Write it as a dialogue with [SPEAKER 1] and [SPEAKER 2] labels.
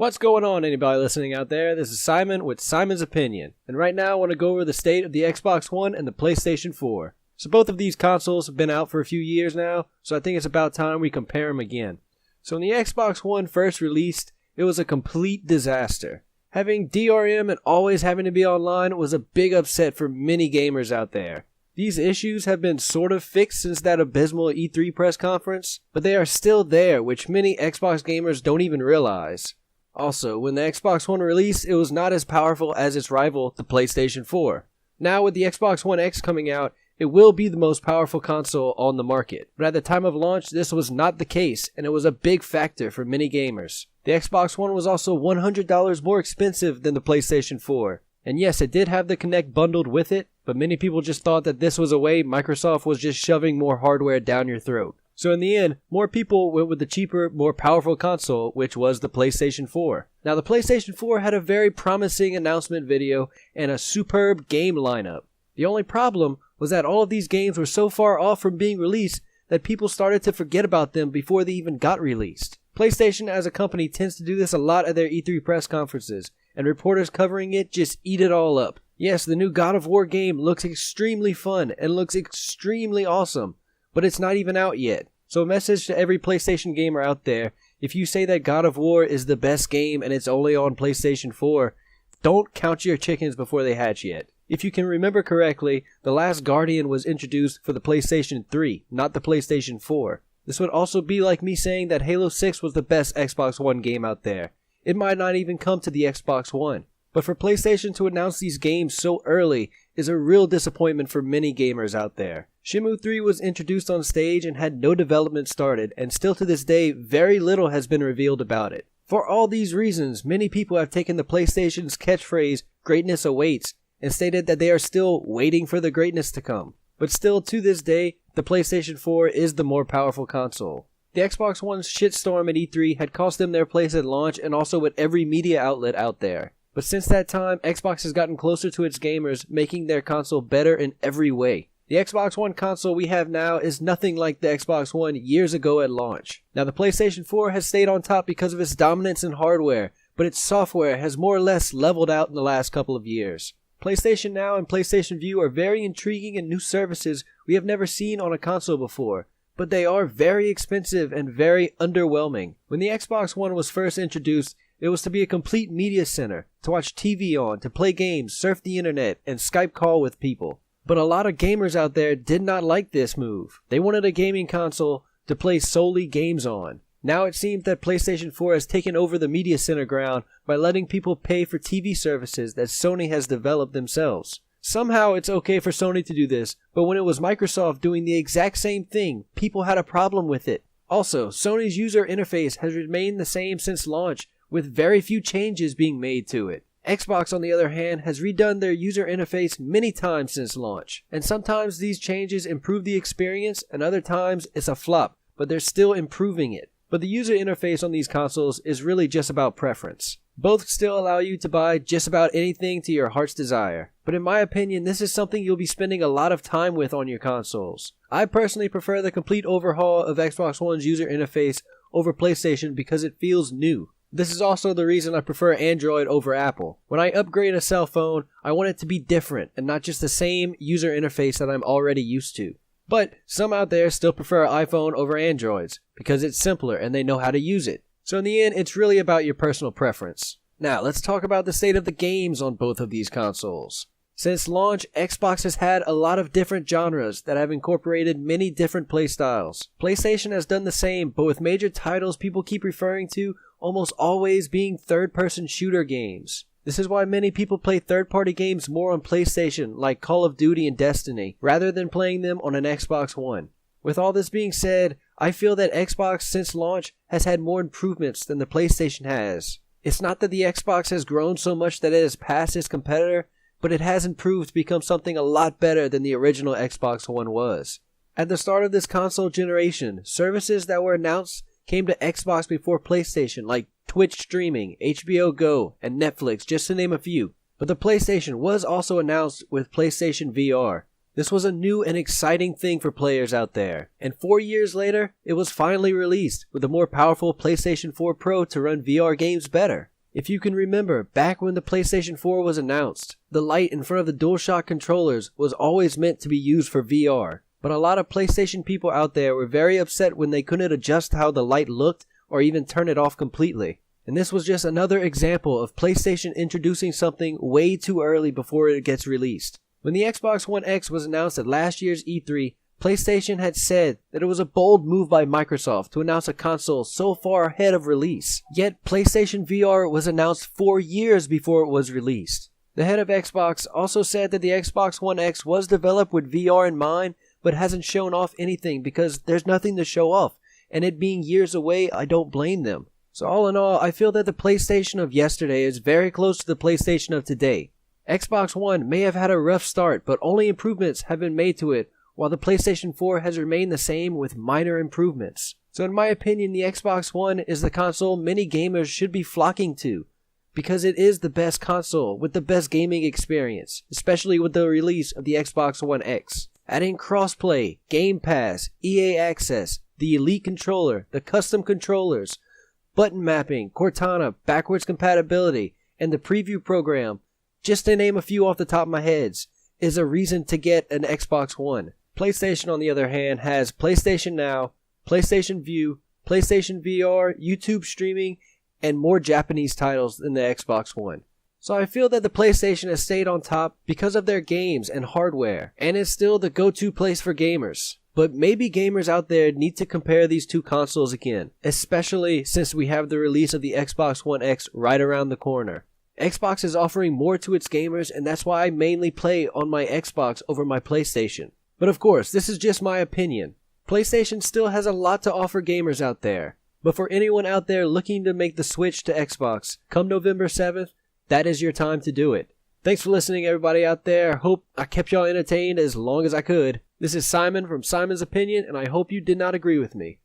[SPEAKER 1] What's going on, anybody listening out there? This is Simon with Simon's Opinion, and right now I want to go over the state of the Xbox One and the PlayStation 4. So both of these consoles have been out for a few years now, so I think it's about time we compare them again. So when the Xbox One first released, it was a complete disaster. Having DRM and always having to be online was a big upset for many gamers out there. These issues have been sort of fixed since that abysmal E3 press conference, but they are still there, which many Xbox gamers don't even realize. Also, when the Xbox One released, it was not as powerful as its rival, the PlayStation 4. Now with the Xbox One X coming out, it will be the most powerful console on the market. But at the time of launch, this was not the case, and it was a big factor for many gamers. The Xbox One was also $100 more expensive than the PlayStation 4. And yes, it did have the Kinect bundled with it, but many people just thought that this was a way Microsoft was just shoving more hardware down your throat. So in the end, more people went with the cheaper, more powerful console, which was the PlayStation 4. Now the PlayStation 4 had a very promising announcement video and a superb game lineup. The only problem was that all of these games were so far off from being released that people started to forget about them before they even got released. PlayStation as a company tends to do this a lot at their E3 press conferences, and reporters covering it just eat it all up. Yes, the new God of War game looks extremely fun and looks extremely awesome, but it's not even out yet. So a message to every PlayStation gamer out there, if you say that God of War is the best game and it's only on PlayStation 4, don't count your chickens before they hatch yet. If you can remember correctly, The Last Guardian was introduced for the PlayStation 3, not the PlayStation 4. This would also be like me saying that Halo 6 was the best Xbox One game out there. It might not even come to the Xbox One. But for PlayStation to announce these games so early is a real disappointment for many gamers out there. Shenmue 3 was introduced on stage and had no development started, and still to this day, very little has been revealed about it. For all these reasons, many people have taken the PlayStation's catchphrase, "Greatness awaits," and stated that they are still waiting for the greatness to come. But still, to this day, the PlayStation 4 is the more powerful console. The Xbox One's shitstorm at E3 had cost them their place at launch and also at every media outlet out there. But since that time, Xbox has gotten closer to its gamers, making their console better in every way. The Xbox One console we have now is nothing like the Xbox One years ago at launch. Now the PlayStation 4 has stayed on top because of its dominance in hardware, but its software has more or less leveled out in the last couple of years. PlayStation Now and PlayStation View are very intriguing and new services we have never seen on a console before, but they are very expensive and very underwhelming. When the Xbox One was first introduced, it was to be a complete media center, to watch TV on, to play games, surf the internet, and Skype call with people. But a lot of gamers out there did not like this move. They wanted a gaming console to play solely games on. Now it seems that PlayStation 4 has taken over the media center ground by letting people pay for TV services that Sony has developed themselves. Somehow it's okay for Sony to do this, but when it was Microsoft doing the exact same thing, people had a problem with it. Also, Sony's user interface has remained the same since launch, with very few changes being made to it. Xbox, on the other hand, has redone their user interface many times since launch, and sometimes these changes improve the experience, and other times it's a flop, but they're still improving it. But the user interface on these consoles is really just about preference. Both still allow you to buy just about anything to your heart's desire, but in my opinion, this is something you'll be spending a lot of time with on your consoles. I personally prefer the complete overhaul of Xbox One's user interface over PlayStation because it feels new. This is also the reason I prefer Android over Apple. When I upgrade a cell phone, I want it to be different and not just the same user interface that I'm already used to. But some out there still prefer iPhone over Androids because it's simpler and they know how to use it. So in the end, it's really about your personal preference. Now, let's talk about the state of the games on both of these consoles. Since launch, Xbox has had a lot of different genres that have incorporated many different playstyles. PlayStation has done the same, but with major titles people keep referring to almost always being third-person shooter games. This is why many people play third-party games more on PlayStation, like Call of Duty and Destiny, rather than playing them on an Xbox One. With all this being said, I feel that Xbox since launch has had more improvements than the PlayStation has. It's not that the Xbox has grown so much that it has passed its competitor, but it has improved to become something a lot better than the original Xbox One was. At the start of this console generation, services that were announced came to Xbox before PlayStation, like Twitch streaming, HBO Go, and Netflix, just to name a few. But the PlayStation was also announced with PlayStation VR. This was a new and exciting thing for players out there. And 4 years later, it was finally released with a more powerful PlayStation 4 Pro to run VR games better. If you can remember, back when the PlayStation 4 was announced, the light in front of the DualShock controllers was always meant to be used for VR. But a lot of PlayStation people out there were very upset when they couldn't adjust how the light looked or even turn it off completely. And this was just another example of PlayStation introducing something way too early before it gets released. When the Xbox One X was announced at last year's E3, PlayStation had said that it was a bold move by Microsoft to announce a console so far ahead of release. Yet PlayStation VR was announced 4 years before it was released. The head of Xbox also said that the Xbox One X was developed with VR in mind, but hasn't shown off anything because there's nothing to show off, and it being years away, I don't blame them. So all in all, I feel that the PlayStation of yesterday is very close to the PlayStation of today. Xbox One may have had a rough start, but only improvements have been made to it, while the PlayStation 4 has remained the same with minor improvements. So in my opinion, the Xbox One is the console many gamers should be flocking to, because it is the best console with the best gaming experience, especially with the release of the Xbox One X. Adding crossplay, Game Pass, EA Access, the Elite controller, the custom controllers, button mapping, Cortana, backwards compatibility, and the preview program, just to name a few off the top of my heads, is a reason to get an Xbox One. PlayStation, on the other hand, has PlayStation Now, PlayStation View, PlayStation VR, YouTube streaming, and more Japanese titles than the Xbox One. So I feel that the PlayStation has stayed on top because of their games and hardware, and is still the go-to place for gamers. But maybe gamers out there need to compare these two consoles again, especially since we have the release of the Xbox One X right around the corner. Xbox is offering more to its gamers, and that's why I mainly play on my Xbox over my PlayStation. But of course, this is just my opinion. PlayStation still has a lot to offer gamers out there. But for anyone out there looking to make the switch to Xbox, come November 7th, that is your time to do it. Thanks for listening, everybody out there. Hope I kept y'all entertained as long as I could. This is Simon from Simon's Opinion, and I hope you did not agree with me.